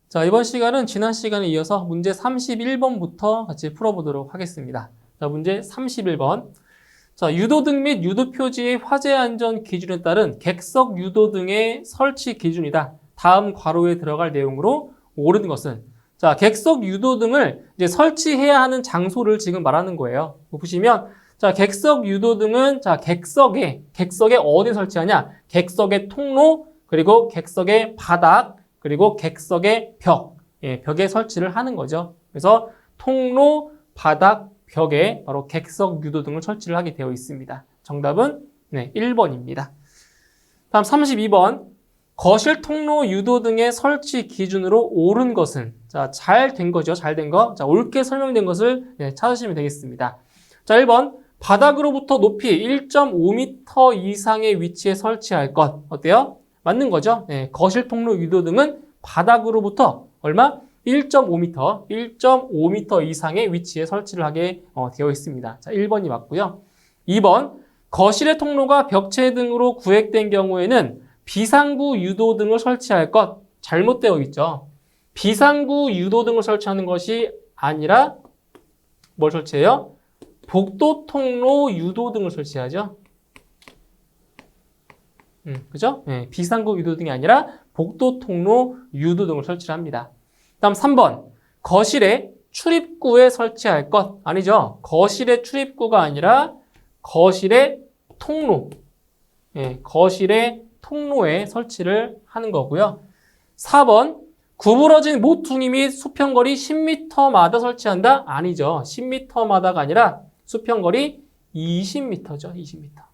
자, 이번 시간은 지난 시간에 이어서 문제 31번부터 같이 풀어보도록 하겠습니다. 자, 문제 31번. 자, 유도등 및 유도표지의 화재 안전 기준에 따른 객석 유도등의 설치 기준이다. 다음 괄호에 들어갈 내용으로 옳은 것은, 자, 객석 유도등을 이제 설치해야 하는 장소를 지금 말하는 거예요. 보시면, 자, 객석 유도등은, 자, 객석에 어디 설치하냐? 객석의 통로, 그리고 객석의 바닥, 그리고 객석의 벽, 벽에 설치를 하는 거죠. 그래서 통로, 바닥, 벽에 바로 객석 유도등을 설치를 하게 되어 있습니다. 정답은 1번입니다. 다음 32번. 거실 통로 유도등의 설치 기준으로 옳은 것은, 자, 잘 된 거죠. 잘 된 거. 자, 옳게 설명된 것을 찾으시면 되겠습니다. 자, 1번. 바닥으로부터 높이 1.5m 이상의 위치에 설치할 것. 어때요? 맞는 거죠. 거실 통로 유도등은 바닥으로부터 얼마? 1.5m 이상의 위치에 설치를 하게 되어 있습니다. 자, 1번이 맞고요. 2번. 거실의 통로가 벽체 등으로 구획된 경우에는 비상구 유도등을 설치할 것. 잘못되어 있죠. 비상구 유도등을 설치하는 것이 아니라 뭘 설치해요? 복도 통로 유도등을 설치하죠. 그죠? 비상구 유도등이 아니라 복도 통로 유도등을 설치를 합니다. 다음 3번. 거실의 출입구에 설치할 것. 아니죠. 거실의 출입구가 아니라 거실의 통로. 거실의 통로에 설치를 하는 거고요. 4번. 구부러진 모퉁이 및 수평거리 10m마다 설치한다? 아니죠. 10m마다가 아니라 수평거리 20m죠. 20m.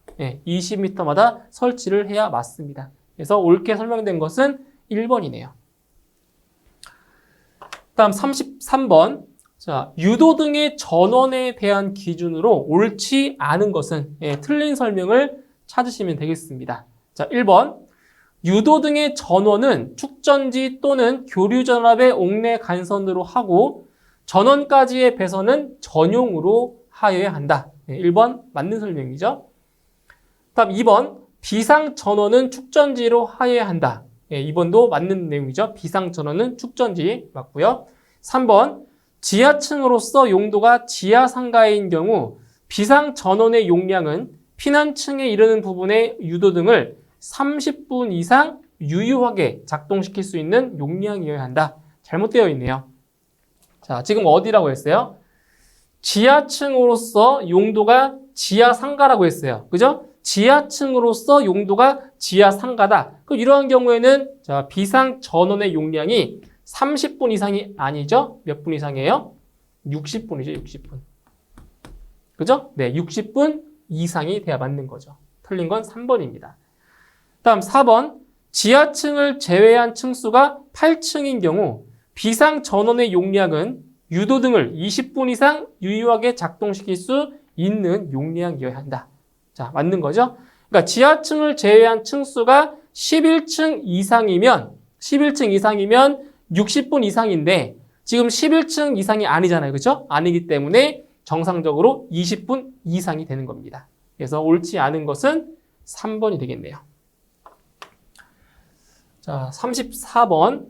20m마다 설치를 해야 맞습니다. 그래서 옳게 설명된 것은 1번이네요. 다음 33번. 자, 유도등의 전원에 대한 기준으로 옳지 않은 것은, 틀린 설명을 찾으시면 되겠습니다. 자, 1번. 유도등의 전원은 축전지 또는 교류전압의 옥내 간선으로 하고 전원까지의 배선은 전용으로 하여야 한다. 1번 맞는 설명이죠. 다음 2번. 비상전원은 축전지로 하여야 한다. 2번도 맞는 내용이죠. 비상전원은 축전지 맞고요. 3번. 지하층으로서 용도가 지하상가인 경우 비상전원의 용량은 피난층에 이르는 부분의 유도등을 30분 이상 유효하게 작동시킬 수 있는 용량이어야 한다. 잘못되어 있네요. 자, 지금 어디라고 했어요? 지하층으로서 용도가 지하상가라고 했어요. 그죠? 지하층으로서 용도가 지하상가다. 그럼 이러한 경우에는, 자, 비상전원의 용량이 30분 이상이 아니죠? 몇 분 이상이에요? 60분이죠, 60분. 그죠? 60분 이상이 돼야 맞는 거죠. 틀린 건 3번입니다. 다음 4번. 지하층을 제외한 층수가 8층인 경우 비상전원의 용량은 유도등을 20분 이상 유효하게 작동시킬 수 있는 용량이어야 한다. 자, 맞는 거죠? 그러니까 지하층을 제외한 층수가 11층 이상이면 60분 이상인데 지금 11층 이상이 아니잖아요. 그렇죠? 아니기 때문에 정상적으로 20분 이상이 되는 겁니다. 그래서 옳지 않은 것은 3번이 되겠네요. 자, 34번.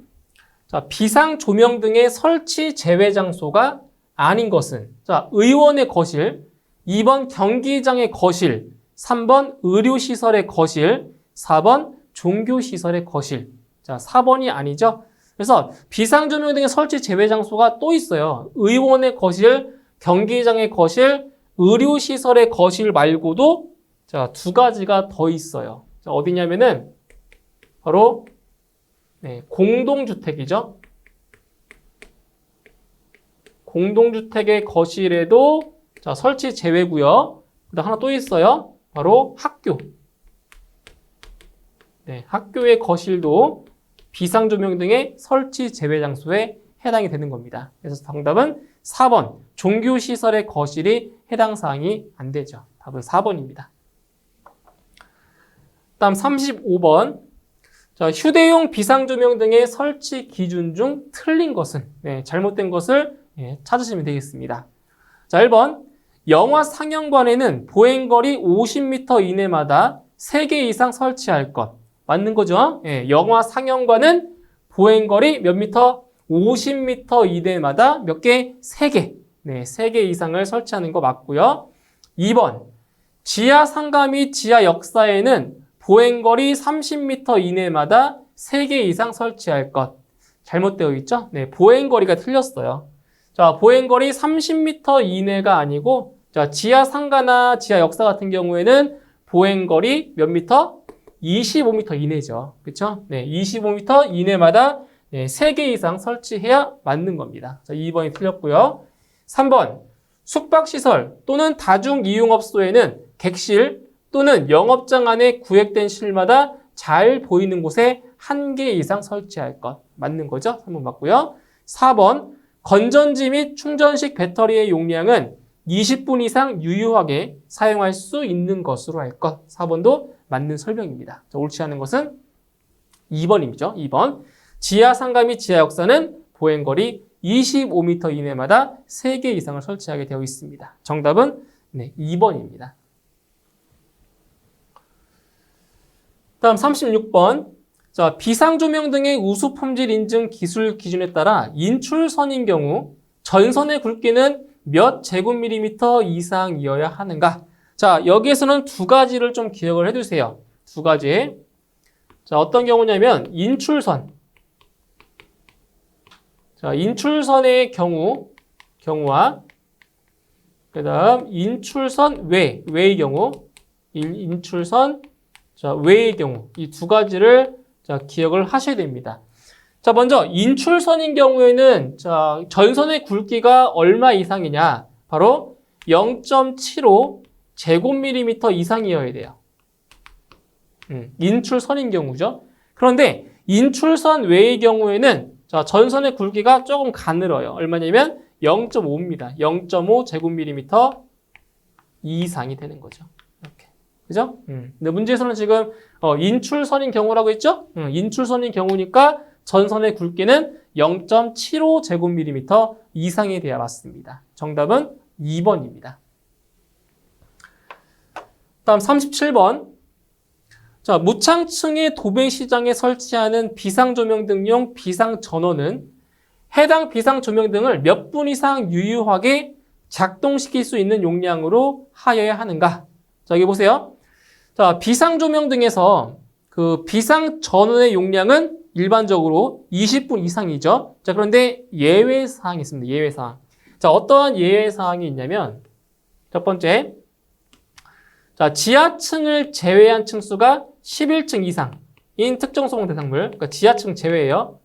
자, 비상 조명 등의 설치 제외 장소가 아닌 것은, 자, 의원의 거실, 2번 경기장의 거실, 3번 의료시설의 거실, 4번 종교시설의 거실. 자, 4번이 아니죠. 그래서 비상조명 등의 설치 제외 장소가 또 있어요. 의원의 거실, 경기장의 거실, 의료시설의 거실 말고도, 자, 두 가지가 더 있어요. 자, 어디냐면은 바로 공동주택이죠. 공동주택의 거실에도, 자, 설치 제외고요. 그다음 하나 또 있어요. 바로 학교. 학교의 거실도 비상조명 등의 설치 제외 장소에 해당이 되는 겁니다. 그래서 정답은 4번. 종교시설의 거실이 해당 사항이 안 되죠. 답은 4번입니다. 다음 35번. 자, 휴대용 비상조명 등의 설치 기준 중 틀린 것은, 잘못된 것을 찾으시면 되겠습니다. 자, 1번. 영화 상영관에는 보행거리 50m 이내마다 3개 이상 설치할 것. 맞는 거죠? 영화 상영관은 보행거리 몇 미터? 50m 이내마다 몇 개? 3개. 네, 3개 이상을 설치하는 거 맞고요. 2번, 지하 상가 및 지하 역사에는 보행거리 30m 이내마다 3개 이상 설치할 것. 잘못되어 있죠? 네, 보행거리가 틀렸어요. 자, 보행거리 30m 이내가 아니고, 자, 지하 상가나 지하 역사 같은 경우에는 보행거리 몇 미터? 25m 이내죠. 그쵸? 네, 25m 이내마다 네, 3개 이상 설치해야 맞는 겁니다. 자, 2번이 틀렸고요. 3번, 숙박시설 또는 다중이용업소에는 객실 또는 영업장 안에 구획된 실마다 잘 보이는 곳에 1개 이상 설치할 것. 맞는 거죠? 3번 맞고요. 4번, 건전지 및 충전식 배터리의 용량은 20분 이상 유효하게 사용할 수 있는 것으로 할 것. 4번도 맞는 설명입니다. 자, 옳지 않은 것은 2번이죠. 2번. 지하 상가 및 지하 역사는 보행거리 25m 이내마다 3개 이상을 설치하게 되어 있습니다. 정답은 네, 2번입니다. 다음 36번. 자, 비상조명 등의 우수품질 인증 기술 기준에 따라 인출선인 경우 전선의 굵기는 몇 제곱밀리미터 이상이어야 하는가? 자, 여기에서는 두 가지를 좀 기억을 해두세요. 두 가지. 자, 어떤 경우냐면 인출선. 자, 인출선의 경우와 그 다음 인출선 외의 경우, 인출선 자, 외의 경우 이 두 가지를 자, 기억을 하셔야 됩니다. 자, 먼저 인출선인 경우에는 자, 전선의 굵기가 얼마 이상이냐? 바로 0.75 제곱밀리미터 이상이어야 돼요. 인출선인 경우죠. 그런데 인출선 외의 경우에는 자, 전선의 굵기가 조금 가늘어요. 얼마냐면 0.5입니다. 0.5 제곱밀리미터 이상이 되는 거죠. 이렇게. 그죠? 근데 문제에서는 지금 인출선인 경우라고 했죠? 인출선인 경우니까 전선의 굵기는 0.75 제곱밀리미터 이상이 돼야 맞습니다. 정답은 2번입니다. 다음 37번. 자, 무창층의 도매시장에 설치하는 비상조명 등용 비상전원은 해당 비상조명등을 몇 분 이상 유효하게 작동시킬 수 있는 용량으로 하여야 하는가? 자, 여기 보세요. 자, 비상조명등에서 그 비상전원의 용량은 일반적으로 20분 이상이죠. 자, 그런데 예외사항이 있습니다. 예외사항. 자, 어떠한 예외사항이 있냐면 첫 번째, 자, 지하층을 제외한 층수가 11층 이상인 특정 소방 대상물, 그러니까 지하층 제외예요.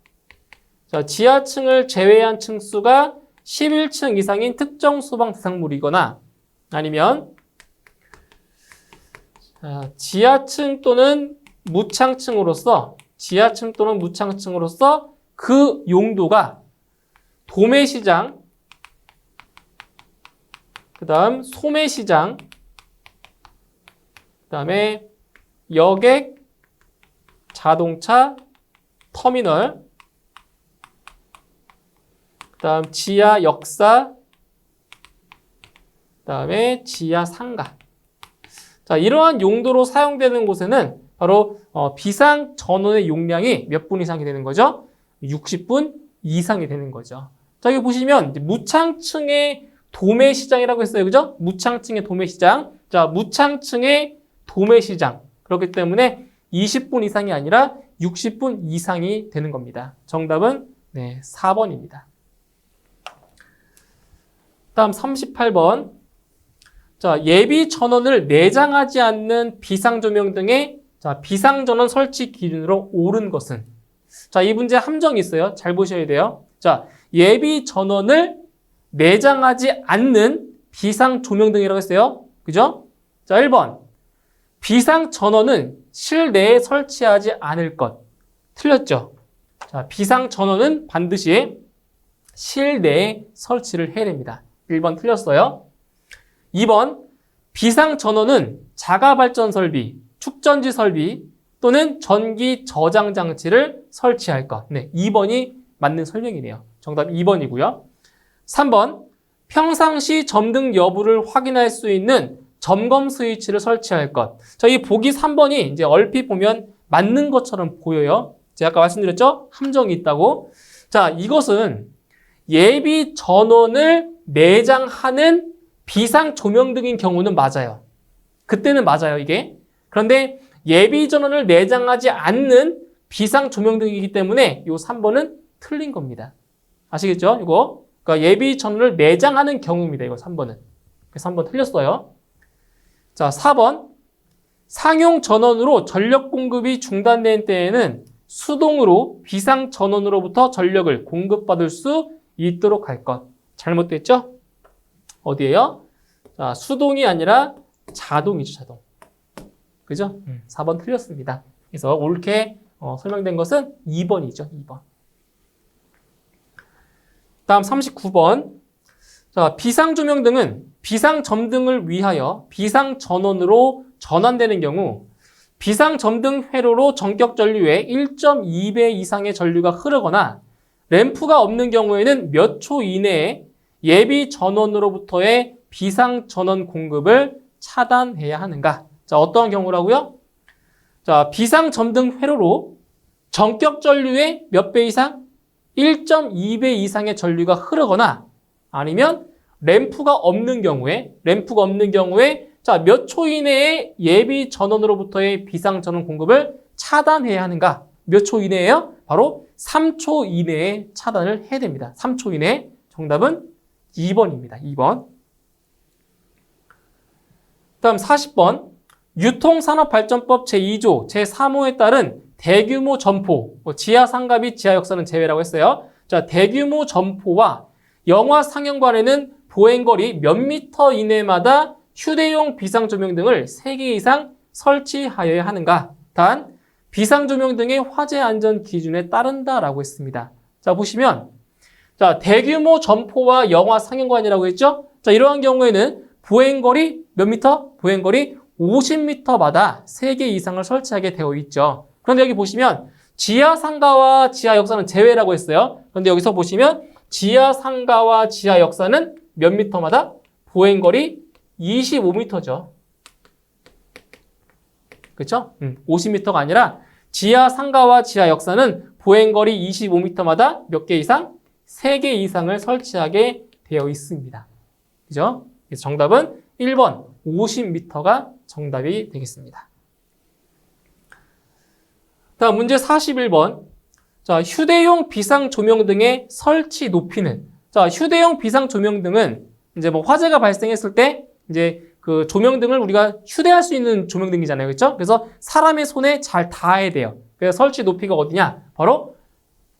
자, 지하층을 제외한 층수가 11층 이상인 특정 소방 대상물이거나 아니면 자, 지하층 또는 무창층으로서 그 용도가 도매시장, 그 다음 소매시장, 그 다음에 여객, 자동차, 터미널, 그 다음 지하 역사, 그 다음에 지하 상가. 자, 이러한 용도로 사용되는 곳에는 바로 비상 전원의 용량이 몇 분 이상이 되는 거죠? 60분 이상이 되는 거죠. 자, 여기 보시면 무창층의 도매시장이라고 했어요. 그죠? 무창층의 도매시장. 자, 무창층의 도매시장. 그렇기 때문에 20분 이상이 아니라 60분 이상이 되는 겁니다. 정답은 네, 4번입니다. 다음 38번. 자, 예비 전원을 내장하지 않는 비상조명 등의 자, 비상전원 설치 기준으로 옳은 것은? 자, 이 문제 함정이 있어요. 잘 보셔야 돼요. 자, 예비 전원을 내장하지 않는 비상조명등이라고 했어요. 그죠? 자, 1번. 비상전원은 실내에 설치하지 않을 것. 틀렸죠? 자, 비상전원은 반드시 실내에 설치를 해야 됩니다. 1번 틀렸어요. 2번. 비상전원은 자가발전 설비, 축전지 설비 또는 전기 저장 장치를 설치할 것. 네, 2번이 맞는 설명이네요. 정답 2번이고요. 3번. 평상시 점등 여부를 확인할 수 있는 점검 스위치를 설치할 것. 자, 이 보기 3번이 이제 얼핏 보면 맞는 것처럼 보여요. 제가 아까 말씀드렸죠? 함정이 있다고. 자, 이것은 예비 전원을 내장하는 비상 조명등인 경우는 맞아요. 그때는 맞아요, 이게. 그런데 예비 전원을 내장하지 않는 비상 조명등이기 때문에 이 3번은 틀린 겁니다. 아시겠죠? 이거. 그러니까 예비 전원을 내장하는 경우입니다. 이거 3번은. 그래서 3번 틀렸어요. 자, 4번. 상용 전원으로 전력 공급이 중단된 때에는 수동으로 비상 전원으로부터 전력을 공급받을 수 있도록 할 것. 잘못됐죠? 어디예요? 자, 수동이 아니라 자동이죠, 자동. 그죠? 4번 틀렸습니다. 그래서 옳게 설명된 것은 2번이죠, 2번. 다음 39번. 자, 비상조명등은 비상점등을 위하여 비상전원으로 전환되는 경우 비상점등 회로로 전격 전류의 1.2배 이상의 전류가 흐르거나 램프가 없는 경우에는 몇 초 이내에 예비 전원으로부터의 비상전원 공급을 차단해야 하는가? 자, 어떠한 경우라고요? 자, 비상점등 회로로 전격 전류의 몇 배 이상? 1.2배 이상의 전류가 흐르거나 아니면 램프가 없는 경우에 자, 몇 초 이내에 예비 전원으로부터의 비상 전원 공급을 차단해야 하는가? 몇 초 이내에요? 바로 3초 이내에 차단을 해야 됩니다. 3초 이내에. 정답은 2번입니다. 2번. 다음 40번. 유통산업발전법 제2조 제3호에 따른 대규모 점포, 지하 상가 및 지하 역사는 제외라고 했어요. 자, 대규모 점포와 영화 상영관에는 보행거리 몇 미터 이내마다 휴대용 비상조명등을 3개 이상 설치하여야 하는가? 단, 비상조명등의 화재 안전 기준에 따른다라고 했습니다. 자, 보시면, 자, 대규모 점포와 영화 상영관이라고 했죠? 자, 이러한 경우에는 보행거리 몇 미터? 보행거리 50m마다 3개 이상을 설치하게 되어 있죠. 그런데 여기 보시면 지하 상가와 지하 역사는 제외라고 했어요. 그런데 여기서 보시면 지하 상가와 지하 역사는 몇 미터마다? 보행거리 25m죠. 그렇죠? 50m가 아니라 지하 상가와 지하 역사는 보행거리 25m마다 몇 개 이상? 3개 이상을 설치하게 되어 있습니다. 그죠? 그래서 정답은 1번 50m가 정답이 되겠습니다. 다음 문제 41번. 자, 휴대용 비상조명등의 설치 높이는. 자, 휴대용 비상조명등은 이제 뭐 화재가 발생했을 때 이제 그 조명등을 우리가 휴대할 수 있는 조명등이잖아요. 그렇죠? 그래서 사람의 손에 잘 닿아야 돼요. 그래서 설치 높이가 어디냐? 바로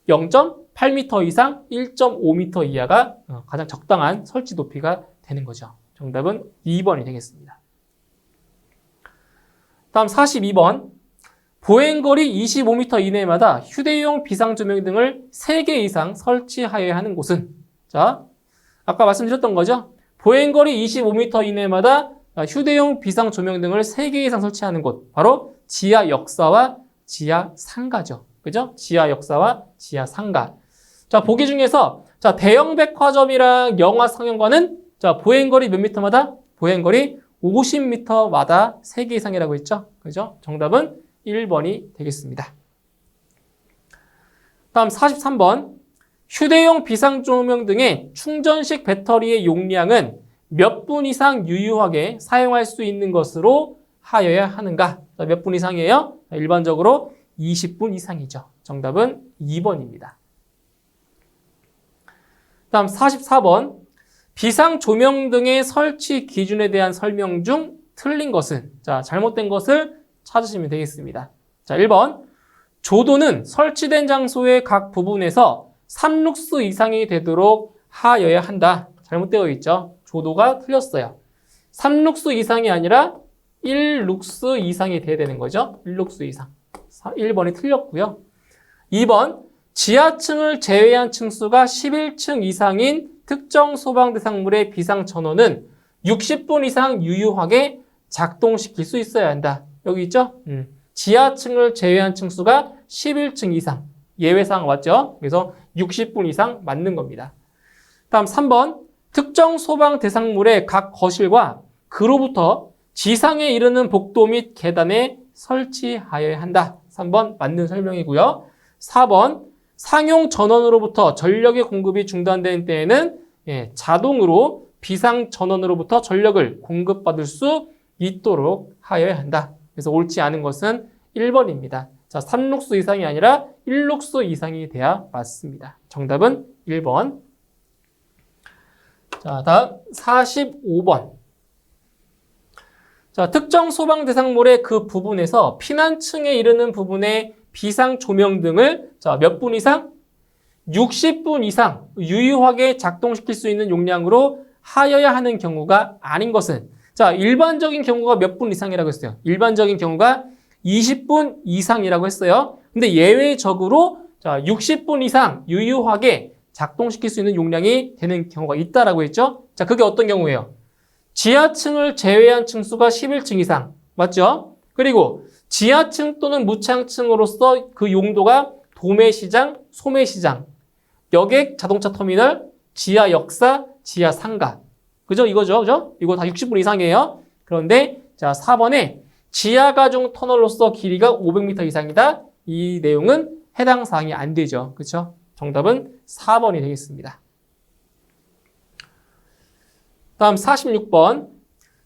0.8m 이상 1.5m 이하가 가장 적당한 설치 높이가 되는 거죠. 정답은 2번이 되겠습니다. 다음 42번. 보행거리 25m 이내마다 휴대용 비상조명등을 3개 이상 설치하여야 하는 곳은? 자, 아까 말씀드렸던 거죠. 보행거리 25m 이내마다 휴대용 비상조명등을 3개 이상 설치하는 곳. 바로 지하 역사와 지하 상가죠. 그죠? 지하 역사와 지하 상가. 자, 보기 중에서 자, 대형 백화점이랑 영화 상영관은 자, 보행거리 몇 미터마다? 보행거리 50m마다 3개 이상이라고 했죠. 그죠? 정답은 1번이 되겠습니다. 다음 43번. 휴대용 비상조명 등의 충전식 배터리의 용량은 몇 분 이상 유효하게 사용할 수 있는 것으로 하여야 하는가? 몇 분 이상이에요? 일반적으로 20분 이상이죠. 정답은 2번입니다. 다음 44번. 비상조명 등의 설치 기준에 대한 설명 중 틀린 것은? 자, 잘못된 것을 찾으시면 되겠습니다. 자, 1번. 조도는 설치된 장소의 각 부분에서 3룩스 이상이 되도록 하여야 한다. 잘못되어 있죠. 조도가 틀렸어요. 3룩스 이상이 아니라 1룩스 이상이 돼야 되는 거죠. 1룩스 이상. 1번이 틀렸고요. 2번. 지하층을 제외한 층수가 11층 이상인 특정 소방 대상물의 비상 전원은 60분 이상 유효하게 작동시킬 수 있어야 한다. 여기 있죠? 지하층을 제외한 층수가 11층 이상. 예외사항 맞죠? 그래서 60분 이상 맞는 겁니다. 다음 3번. 특정 소방 대상물의 각 거실과 그로부터 지상에 이르는 복도 및 계단에 설치하여야 한다. 3번 맞는 설명이고요. 4번. 상용 전원으로부터 전력의 공급이 중단된 때에는 자동으로 비상 전원으로부터 전력을 공급받을 수 있도록 하여야 한다. 그래서 옳지 않은 것은 1번입니다. 자, 3룩스 이상이 아니라 1룩스 이상이 돼야 맞습니다. 정답은 1번. 자, 다음 45번. 자, 특정 소방 대상물의 그 부분에서 피난층에 이르는 부분의 비상 조명등을 몇 분 이상? 60분 이상 유효하게 작동시킬 수 있는 용량으로 하여야 하는 경우가 아닌 것은, 자, 일반적인 경우가 몇 분 이상이라고 했어요. 일반적인 경우가 20분 이상이라고 했어요. 근데 예외적으로 60분 이상 유효하게 작동시킬 수 있는 용량이 되는 경우가 있다라고 했죠. 자, 그게 어떤 경우예요? 지하층을 제외한 층수가 11층 이상. 맞죠? 그리고 지하층 또는 무창층으로서 그 용도가 도매시장, 소매시장, 여객 자동차 터미널, 지하 역사, 지하 상가. 그죠? 이거죠. 그죠? 이거 다 60분 이상이에요. 그런데 자, 4번에 지하 가중 터널로서 길이가 500m 이상이다. 이 내용은 해당 사항이 안 되죠. 그렇죠? 정답은 4번이 되겠습니다. 다음 46번.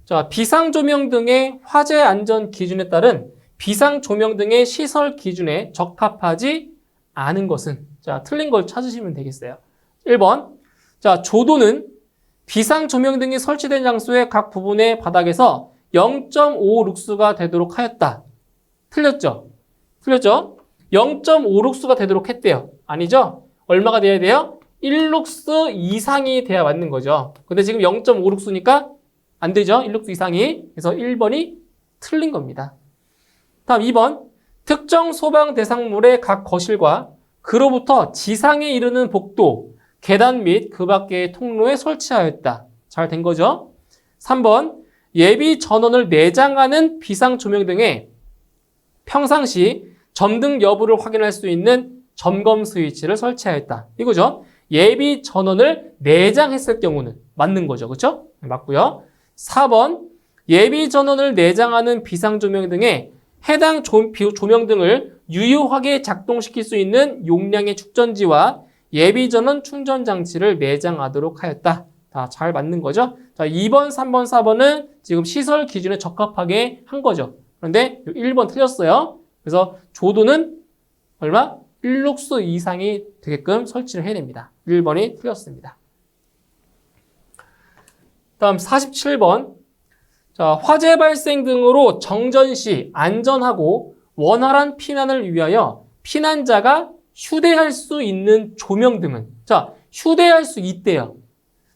자, 비상조명 등의 화재 안전 기준에 따른 비상조명 등의 시설 기준에 적합하지 않은 것은, 자, 틀린 걸 찾으시면 되겠어요. 1번. 자, 조도는 비상조명 등이 설치된 장소의 각 부분의 바닥에서 0.5 룩스가 되도록 하였다. 틀렸죠? 틀렸죠? 0.5 룩스가 되도록 했대요. 아니죠? 얼마가 돼야 돼요? 1룩스 이상이 돼야 맞는 거죠. 근데 지금 0.5 룩스니까 안 되죠? 1룩스 이상이. 그래서 1번이 틀린 겁니다. 다음 2번. 특정 소방 대상물의 각 거실과 그로부터 지상에 이르는 복도, 계단 및 그 밖의 통로에 설치하였다. 잘 된 거죠? 3번. 예비 전원을 내장하는 비상 조명 등에 평상시 점등 여부를 확인할 수 있는 점검 스위치를 설치하였다. 이거죠? 예비 전원을 내장했을 경우는 맞는 거죠. 그렇죠? 맞고요. 4번. 예비 전원을 내장하는 비상 조명 등에 해당 조명 등을 유효하게 작동시킬 수 있는 용량의 축전지와 예비 전원 충전 장치를 내장하도록 하였다. 다 잘 맞는 거죠. 자, 2번, 3번, 4번은 지금 시설 기준에 적합하게 한 거죠. 그런데 1번 틀렸어요. 그래서 조도는 얼마? 1룩스 이상이 되게끔 설치를 해야 됩니다. 1번이 틀렸습니다. 다음 47번. 자, 화재 발생 등으로 정전 시 안전하고 원활한 피난을 위하여 피난자가 휴대할 수 있는 조명등은, 자, 휴대할 수 있대요.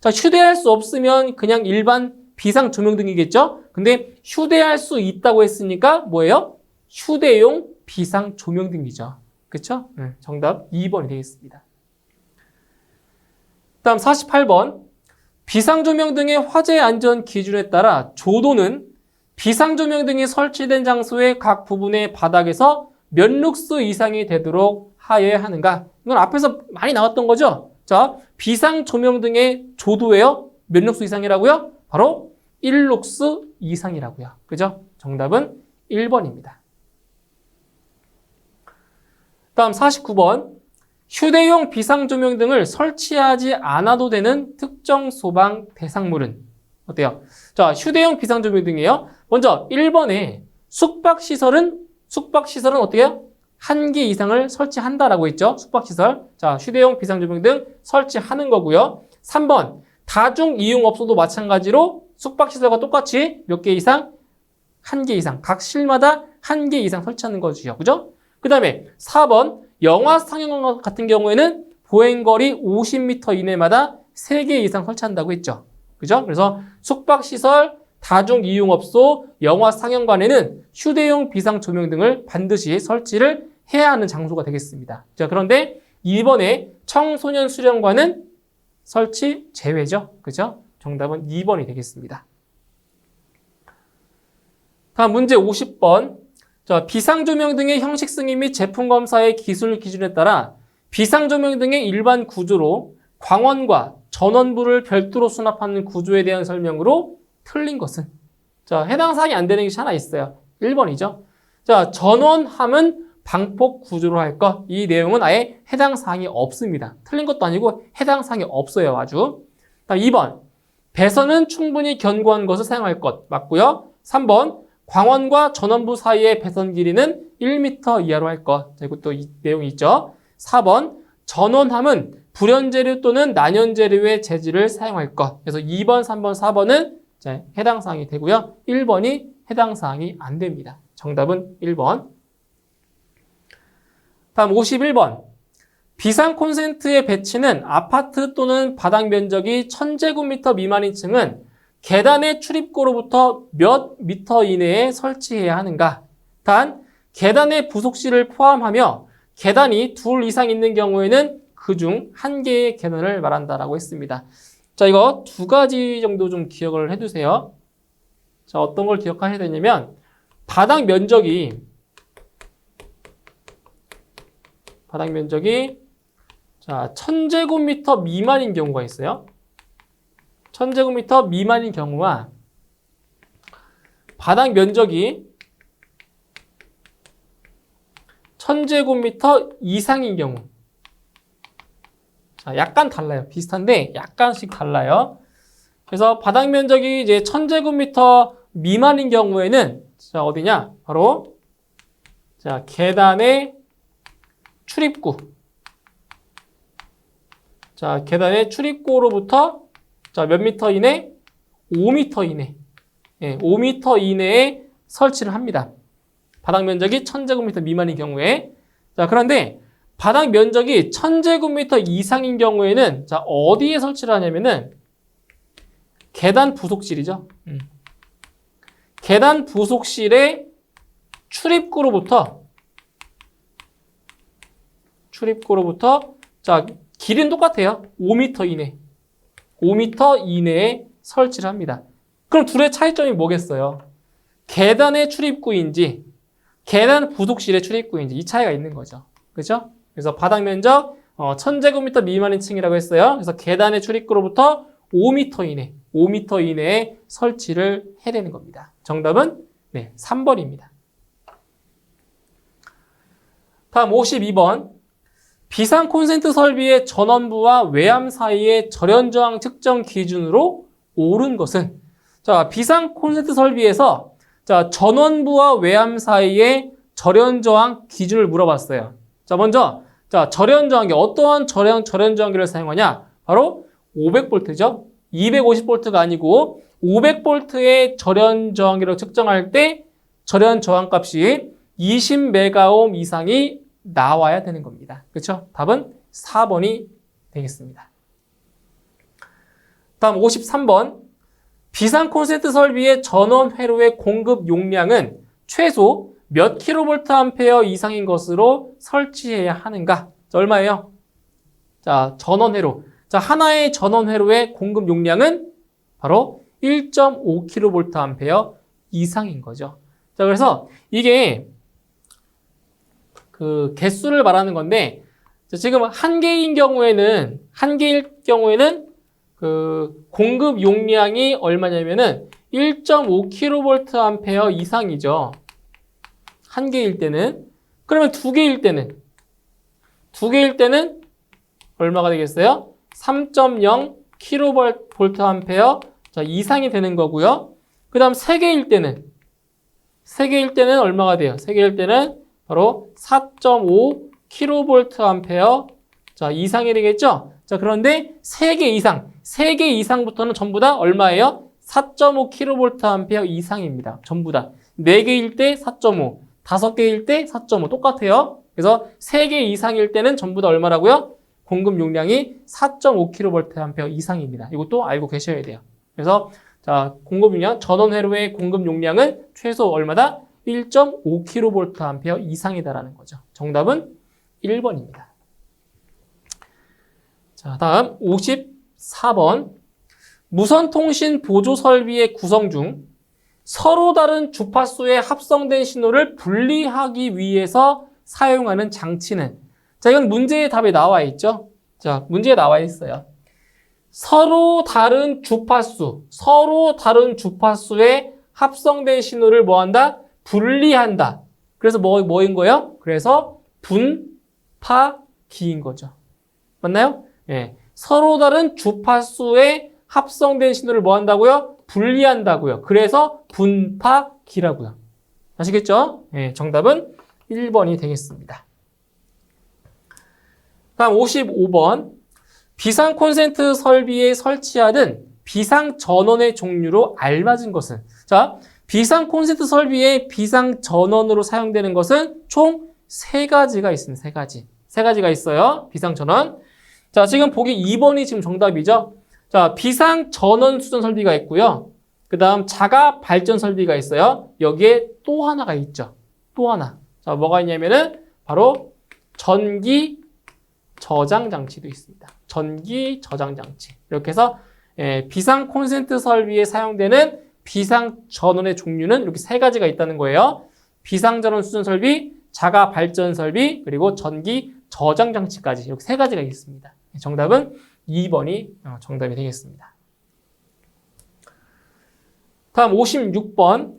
자, 휴대할 수 없으면 그냥 일반 비상 조명등이겠죠? 근데 휴대할 수 있다고 했으니까 뭐예요? 휴대용 비상 조명등이죠. 그쵸? 정답 2번이 되겠습니다. 다음 48번. 비상조명 등의 화재 안전 기준에 따라 조도는 비상조명 등이 설치된 장소의 각 부분의 바닥에서 몇 룩스 이상이 되도록 하여야 하는가? 이건 앞에서 많이 나왔던 거죠? 자, 비상조명 등의 조도예요. 몇 룩스 이상이라고요? 바로 1룩스 이상이라고요. 그죠? 정답은 1번입니다. 다음 49번. 휴대용 비상조명 등을 설치하지 않아도 되는 특정 소방 대상물은 어때요? 자, 휴대용 비상조명 등이에요. 먼저 1번에 숙박시설은 어떻게 해요? 1개 이상을 설치한다라고 했죠. 숙박시설. 자, 휴대용 비상조명 등 설치하는 거고요. 3번. 다중이용업소도 마찬가지로 숙박시설과 똑같이 몇 개 이상? 1개 이상. 각 실마다 1개 이상 설치하는 거죠. 그죠? 그 다음에 4번. 영화 상영 같은 경우에는 보행거리 50m 이내마다 3개 이상 설치한다고 했죠. 그죠? 그래서 숙박시설, 다중이용업소, 영화 상영관에는 휴대용 비상조명 등을 반드시 설치를 해야 하는 장소가 되겠습니다. 자, 그런데 2번에 청소년 수련관은 설치 제외죠. 그죠? 정답은 2번이 되겠습니다. 다음 문제 50번. 자, 비상조명 등의 형식 승인 및 제품 검사의 기술 기준에 따라 비상조명 등의 일반 구조로 광원과 전원부를 별도로 수납하는 구조에 대한 설명으로 틀린 것은? 자, 해당 사항이 안 되는 것이 하나 있어요. 1번이죠. 자, 전원함은 방폭 구조로 할 것. 이 내용은 아예 해당 사항이 없습니다. 틀린 것도 아니고 해당 사항이 없어요. 아주. 다음 2번. 배선은 충분히 견고한 것을 사용할 것. 맞고요. 3번. 광원과 전원부 사이의 배선 길이는 1m 이하로 할 것. 자, 이것도 이 내용이 있죠. 4번. 전원함은 불연재료 또는 난연재료의 재질을 사용할 것. 그래서 2번, 3번, 4번은 해당 사항이 되고요. 1번이 해당 사항이 안 됩니다. 정답은 1번. 다음 51번. 비상 콘센트의 배치는 아파트 또는 바닥 면적이 1000제곱미터 미만인 층은 계단의 출입구로부터 몇 미터 이내에 설치해야 하는가? 단, 계단의 부속실을 포함하며 계단이 둘 이상 있는 경우에는 그중 한 개의 계단을 말한다라고 했습니다. 자, 이거 두 가지 정도 좀 기억을 해두세요. 자, 어떤 걸 기억하셔야 되냐면, 바닥 면적이 자, 1000제곱미터 미만인 경우가 있어요. 1000제곱미터 미만인 경우와 바닥 면적이 1000제곱미터 이상인 경우. 자, 약간 달라요. 비슷한데 약간씩 달라요. 그래서 바닥 면적이 이제 1000제곱미터 미만인 경우에는 자, 어디냐? 바로 자, 계단의 출입구. 자, 계단의 출입구로부터 자, 몇 미터 이내? 5미터 이내. 예, 5미터 이내에 설치를 합니다. 바닥 면적이 1000제곱미터 미만인 경우에. 자, 그런데 바닥 면적이 1000제곱미터 이상인 경우에는 자, 어디에 설치를 하냐면은 계단 부속실이죠. 계단 부속실의 출입구로부터 자, 길이는 똑같아요. 5m 이내. 5m 이내에 설치를 합니다. 그럼 둘의 차이점이 뭐겠어요? 계단의 출입구인지 계단 부속실의 출입구인지 이 차이가 있는 거죠. 그렇죠? 그래서 바닥 면적 1000제곱미터 미만인 층이라고 했어요. 그래서 계단의 출입구로부터 5m 이내에 설치를 해야 되는 겁니다. 정답은 네, 3번입니다. 다음 52번. 비상 콘센트 설비의 전원부와 외암 사이의 절연저항 측정 기준으로 옳은 것은 자, 비상 콘센트 설비에서 자, 전원부와 외암 사이의 절연저항 기준을 물어봤어요. 자, 먼저 자, 절연저항기 어떠한 절연저항기를 사용하냐? 바로 500V죠. 250V가 아니고 500V의 절연저항기를 측정할 때 절연저항값이 20메가옴 이상이 나와야 되는 겁니다. 그렇죠? 답은 4번이 되겠습니다. 다음 53번. 비상 콘센트 설비의 전원 회로의 공급 용량은 최소 몇 킬로볼트 이상인 것으로 설치해야 하는가? 자, 얼마예요? 자, 전원 회로. 자, 하나의 전원 회로의 공급 용량은 바로 1.5킬로볼트 이상인 거죠. 자, 그래서 이게 그 개수를 말하는 건데 지금 한 개일 경우에는 그 공급 용량이 얼마냐면은 1.5kV 이상이죠. 한 개일 때는. 그러면 두 개일 때는 얼마가 되겠어요? 3.0kV 자, 이상이 되는 거고요. 그 다음 세 개일 때는 얼마가 돼요? 세 개일 때는 바로 4.5kV 자, 이상이 되겠죠? 자, 그런데 3개 이상부터는 전부 다 얼마예요? 4.5kV 이상입니다. 전부 다. 4개일 때 4.5, 5개일 때 4.5 똑같아요. 그래서 3개 이상일 때는 전부 다 얼마라고요? 공급 용량이 4.5kV 이상입니다. 이것도 알고 계셔야 돼요. 그래서 자, 공급 용량, 전원 회로의 공급 용량은 최소 얼마다? 1.5kV 이상이다라는 거죠. 정답은 1번입니다. 자, 다음 54번. 무선통신 보조 설비의 구성 중 서로 다른 주파수에 합성된 신호를 분리하기 위해서 사용하는 장치는 자, 이건 문제의 답에 나와 있죠. 자, 문제에 나와 있어요. 서로 다른 주파수에 합성된 신호를 뭐한다? 분리한다. 그래서 뭐인 거예요? 그래서 분파기인 거죠. 맞나요? 예. 서로 다른 주파수에 합성된 신호를 뭐 한다고요? 분리한다고요. 그래서 분파기라고요. 아시겠죠? 예, 정답은 1번이 되겠습니다. 다음 55번. 비상 콘센트 설비에 설치하는 비상 전원의 종류로 알맞은 것은? 자, 비상 콘센트 설비에 비상 전원으로 사용되는 것은 총 3가지가 있습니다. 3가지. 3가지가 있어요. 비상 전원. 자, 지금 보기 2번이 지금 정답이죠. 자, 비상 전원 수전 설비가 있고요. 그 다음 자가 발전 설비가 있어요. 여기에 또 하나가 있죠. 또 하나. 자, 뭐가 있냐면은 바로 전기 저장 장치도 있습니다. 전기 저장 장치. 이렇게 해서 비상 콘센트 설비에 사용되는 비상 전원의 종류는 이렇게 3가지가 있다는 거예요. 비상 전원 수전 설비, 자가 발전 설비, 그리고 전기 저장 장치까지 이렇게 3가지가 있습니다. 정답은 2번이 정답이 되겠습니다. 다음 56번.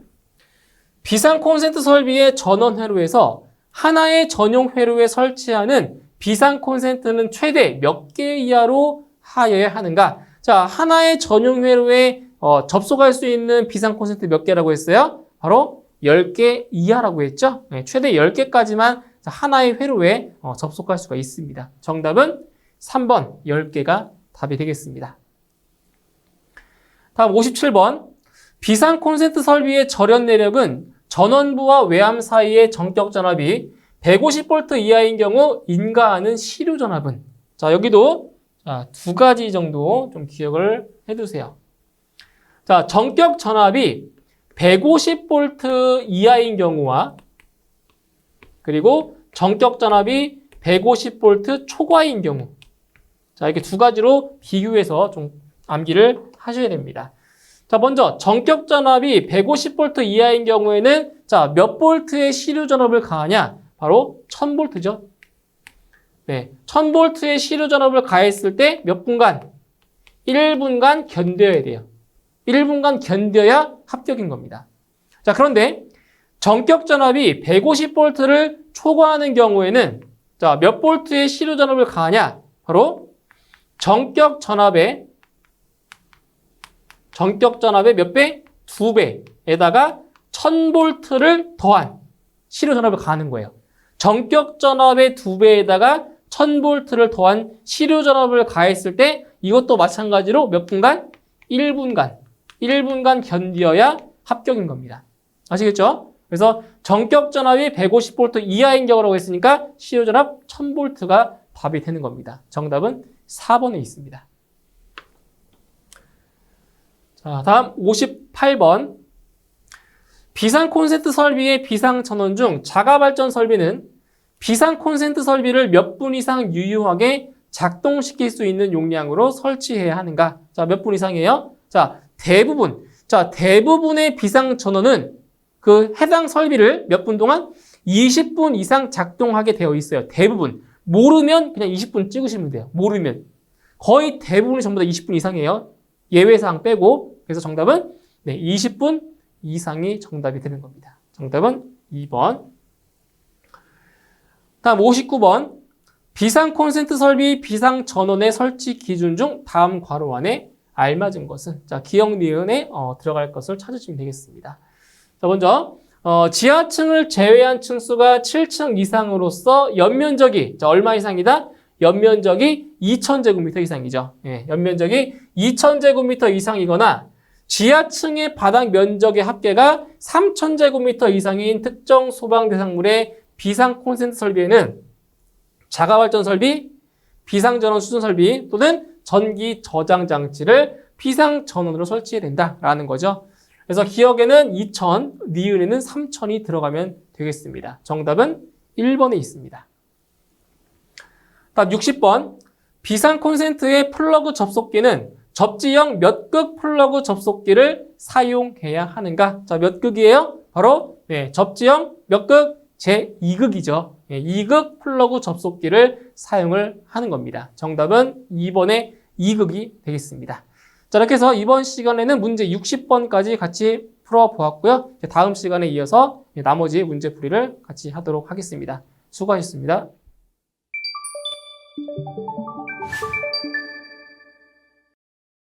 비상 콘센트 설비의 전원 회로에서 하나의 전용 회로에 설치하는 비상 콘센트는 최대 몇 개 이하로 하여야 하는가? 자, 하나의 전용 회로에 접속할 수 있는 비상 콘센트 몇 개라고 했어요? 바로 10개 이하라고 했죠? 네, 최대 10개까지만 하나의 회로에 접속할 수가 있습니다. 정답은 3번 10개가 답이 되겠습니다. 다음 57번. 비상 콘센트 설비의 절연 내력은 전원부와 외암 사이의 전격 전압이 150V 이하인 경우 인가하는 시료 전압은? 자, 여기도 2가지 정도 좀 기억을 해두세요. 자, 전격 전압이 150V 이하인 경우와 그리고 전격 전압이 150V 초과인 경우. 자, 이렇게 2가지로 비교해서 좀 암기를 하셔야 됩니다. 자, 먼저 전격 전압이 150V 이하인 경우에는 자, 몇 볼트의 시료 전압을 가하냐? 바로 1000V죠. 네, 1000V의 시료 전압을 가했을 때 몇 분간? 1분간 견뎌야 돼요. 1분간 견뎌야 합격인 겁니다. 자, 그런데 전격 전압이 150V를 초과하는 경우에는 자, 몇 볼트의 시료 전압을 가하냐? 바로 전격 전압의 몇 배? 2배에다가 1000V를 더한 시료 전압을 가하는 거예요. 전격 전압의 2배에다가 1000V를 더한 시료 전압을 가했을 때 이것도 마찬가지로 몇 분간? 1분간 견디어야 합격인 겁니다. 아시겠죠? 그래서 전격 전압이 150V 이하인 경우라고 했으니까 시료 전압 1000V가 답이 되는 겁니다. 정답은 4번에 있습니다. 자, 다음 58번. 비상 콘센트 설비의 비상 전원 중 자가 발전 설비는 비상 콘센트 설비를 몇 분 이상 유효하게 작동시킬 수 있는 용량으로 설치해야 하는가? 자, 몇 분 이상이에요? 자, 대부분의 비상 전원은 그 해당 설비를 몇 분 동안 20분 이상 작동하게 되어 있어요. 대부분. 모르면 그냥 20분 찍으시면 돼요. 모르면. 거의 대부분이 전부 다 20분 이상이에요. 예외사항 빼고. 그래서 정답은 20분 이상이 정답이 되는 겁니다. 정답은 2번. 다음 59번. 비상 콘센트 설비 비상 전원의 설치 기준 중 다음 괄호 안에 알맞은 것은? 자, 기억 니은에 들어갈 것을 찾으시면 되겠습니다. 자, 먼저 지하층을 제외한 층수가 7층 이상으로서 연면적이 자, 얼마 이상이다? 연면적이 2000제곱미터 이상이죠. 예, 연면적이 2000제곱미터 이상이거나 지하층의 바닥 면적의 합계가 3000제곱미터 이상인 특정 소방 대상물의 비상 콘센트 설비에는 자가발전 설비, 비상전원 수전 설비 또는 전기 저장 장치를 비상 전원으로 설치해야 된다라는 거죠. 그래서 기억에는 2000, 니은에는 3000이 들어가면 되겠습니다. 정답은 1번에 있습니다. 다음 60번. 비상 콘센트의 플러그 접속기는 접지형 몇 극 플러그 접속기를 사용해야 하는가? 자, 몇 극이에요? 바로 접지형 몇 극? 제2극이죠. 2극 플러그 접속기를 사용을 하는 겁니다. 정답은 2번의 2극이 되겠습니다. 자, 이렇게 해서 이번 시간에는 문제 60번까지 같이 풀어보았고요. 다음 시간에 이어서 나머지 문제풀이를 같이 하도록 하겠습니다. 수고하셨습니다.